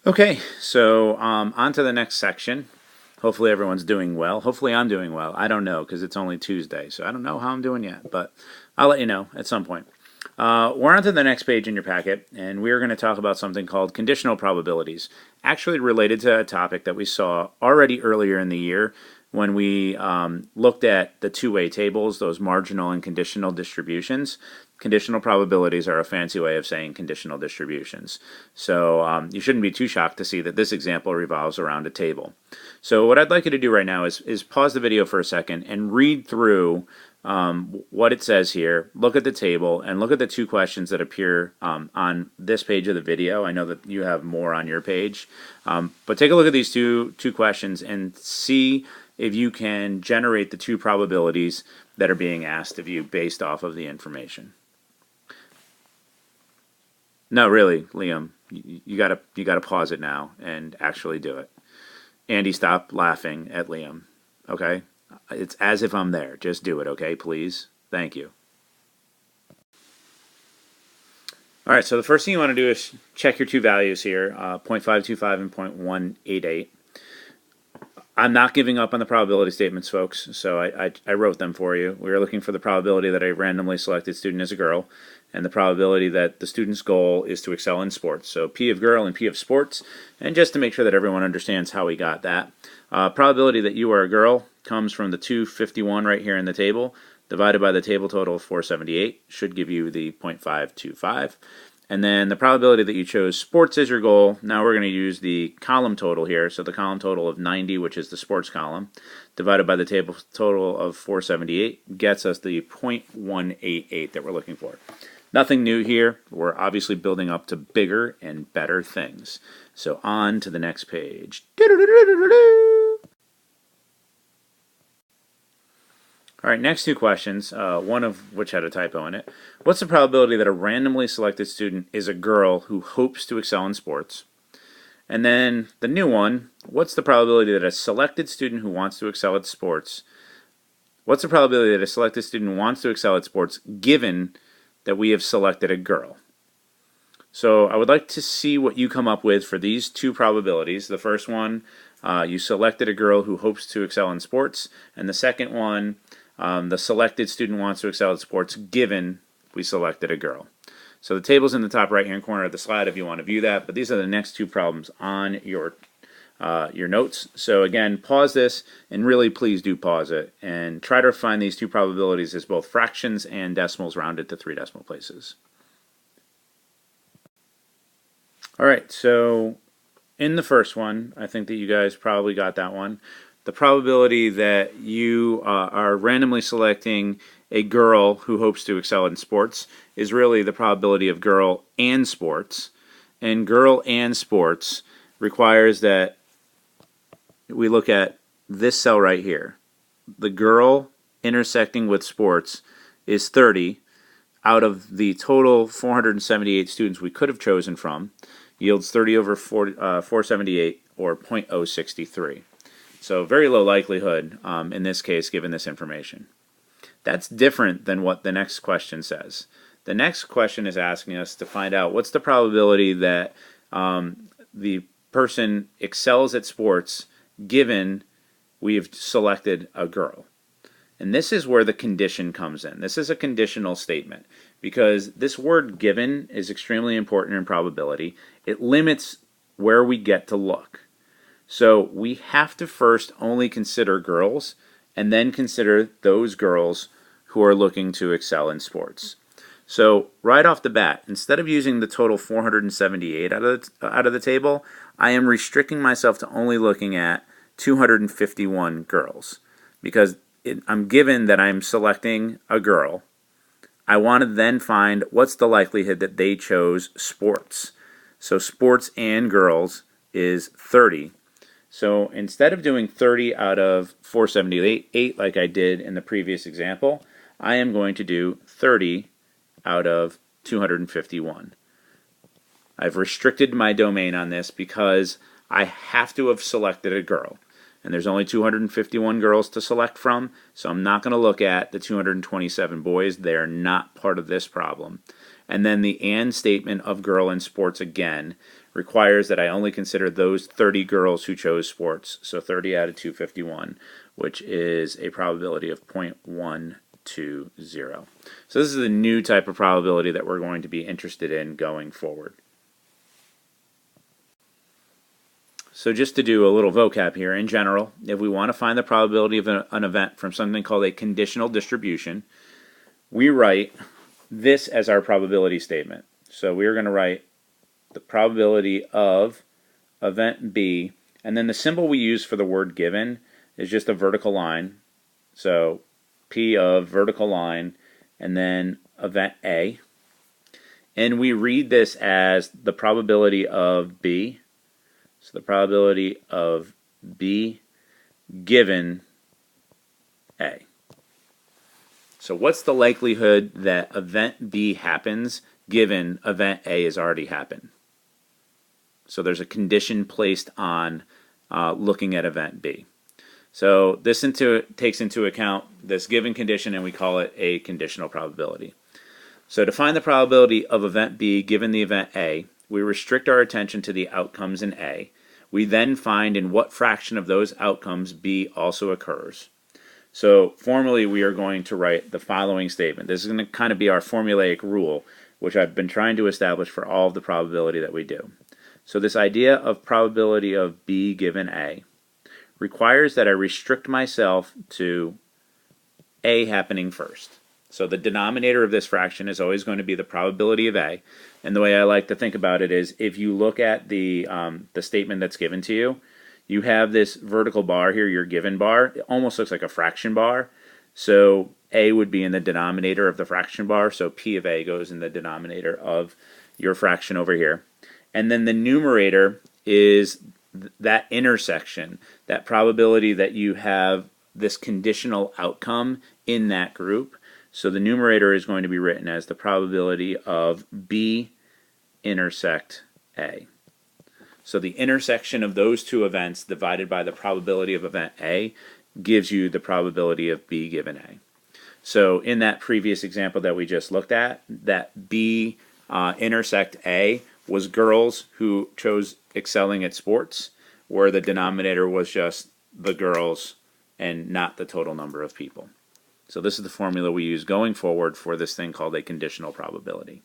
Okay, so on to the next section. Hopefully everyone's doing well. Hopefully I'm doing well. I don't know because it's only Tuesday, so I don't know how I'm doing yet, but I'll let you know at some point. We're on to the next page in your packet, and we're going to talk about something called conditional probabilities, actually related to a topic that we saw already earlier in the year when we looked at the two-way tables, those marginal and conditional distributions. Conditional probabilities are a fancy way of saying conditional distributions. So you shouldn't be too shocked to see that this example revolves around a table. So what I'd like you to do right now is pause the video for a second and read through what it says here, look at the table, and look at the two questions that appear on this page of the video. I know that you have more on your page, but take a look at these two questions and see if you can generate the two probabilities that are being asked of you based off of the information. No, really, Liam, you gotta pause it now and actually do it. Andy, stop laughing at Liam. Okay, it's as if I'm there. Just do it, okay, please. Thank you. All right, so the first thing you want to do is check your two values here, 0.525 and 0.188. I'm not giving up on the probability statements, folks, so I wrote them for you. We are looking for the probability that a randomly selected student is a girl, and the probability that the student's goal is to excel in sports. So P of girl and P of sports, and just to make sure that everyone understands how we got that. Probability that you are a girl comes from the 251 right here in the table, divided by the table total of 478, should give you the 0.525. And then the probability that you chose sports as your goal, now we're going to use the column total here. So the column total of 90, which is the sports column, divided by the table total of 478, gets us the 0.188 that we're looking for. Nothing new here. We're obviously building up to bigger and better things. So on to the next page. All right, next two questions, one of which had a typo in it. What's the probability that a randomly selected student is a girl who hopes to excel in sports? And then the new one, what's the probability that a selected student who wants to excel at sports, what's the probability that a selected student wants to excel at sports given that we have selected a girl? So I would like to see what you come up with for these two probabilities. The first one, you selected a girl who hopes to excel in sports, and the second one, the selected student wants to excel at sports given we selected a girl. So the table's in the top right hand corner of the slide if you want to view that, but these are the next two problems on your notes. So again, pause this, and really please do pause it, and try to find these two probabilities as both fractions and decimals rounded to 3 decimal places. Alright, so in the first one, I think that you guys probably got that one. The probability that you are randomly selecting a girl who hopes to excel in sports is really the probability of girl and sports. And girl and sports requires that we look at this cell right here. The girl intersecting with sports is 30 out of the total 478 students we could have chosen from, yields 30 over 478, or 0.063. So very low likelihood in this case given this information. That's different than what the next question says. The next question is asking us to find out what's the probability that the person excels at sports given we've selected a girl. And this is where the condition comes in. This is a conditional statement because this word given is extremely important in probability. It limits where we get to look. So we have to first only consider girls and then consider those girls who are looking to excel in sports. So right off the bat, instead of using the total 478 out of the table, I am restricting myself to only looking at 251 girls because I'm given that I'm selecting a girl. I want to then find what's the likelihood that they chose sports. So sports and girls is 30. So instead of doing 30 out of 478 like I did in the previous example, I am going to do 30 out of 251. I've restricted my domain on this because I have to have selected a girl. And there's only 251 girls to select from, so I'm not going to look at the 227 boys. They are not part of this problem. and then the and statement of girl in sports again requires that I only consider those 30 girls who chose sports. So 30 out of 251, which is a probability of 0.120. So this is a new type of probability that we're going to be interested in going forward. So just to do a little vocab here, in general, if we want to find the probability of an event from something called a conditional distribution, we write this as our probability statement. So we're going to write the probability of event B, and then the symbol we use for the word given is just a vertical line. So P of vertical line, and then event A. And we read this as the probability of B. So the probability of B given A. So what's the likelihood that event B happens given event A has already happened? So there's a condition placed on looking at event B. So this takes into account this given condition, and we call it a conditional probability. So to find the probability of event B given the event A, we restrict our attention to the outcomes in A. We then find in what fraction of those outcomes B also occurs. So formally, we are going to write the following statement. This is going to kind of be our formulaic rule, which I've been trying to establish for all of the probability that we do. So this idea of probability of B given A requires that I restrict myself to A happening first. So the denominator of this fraction is always going to be the probability of A. And the way I like to think about it is, if you look at the statement that's given to you, you have this vertical bar here, your given bar. It almost looks like a fraction bar. So A would be in the denominator of the fraction bar. So P of A goes in the denominator of your fraction over here. And then the numerator is that intersection, that probability that you have this conditional outcome in that group. So the numerator is going to be written as the probability of B intersect A. So the intersection of those two events divided by the probability of event A gives you the probability of B given A. So in that previous example that we just looked at, that B intersect A was girls who chose excelling at sports, where the denominator was just the girls and not the total number of people. So this is the formula we use going forward for this thing called a conditional probability.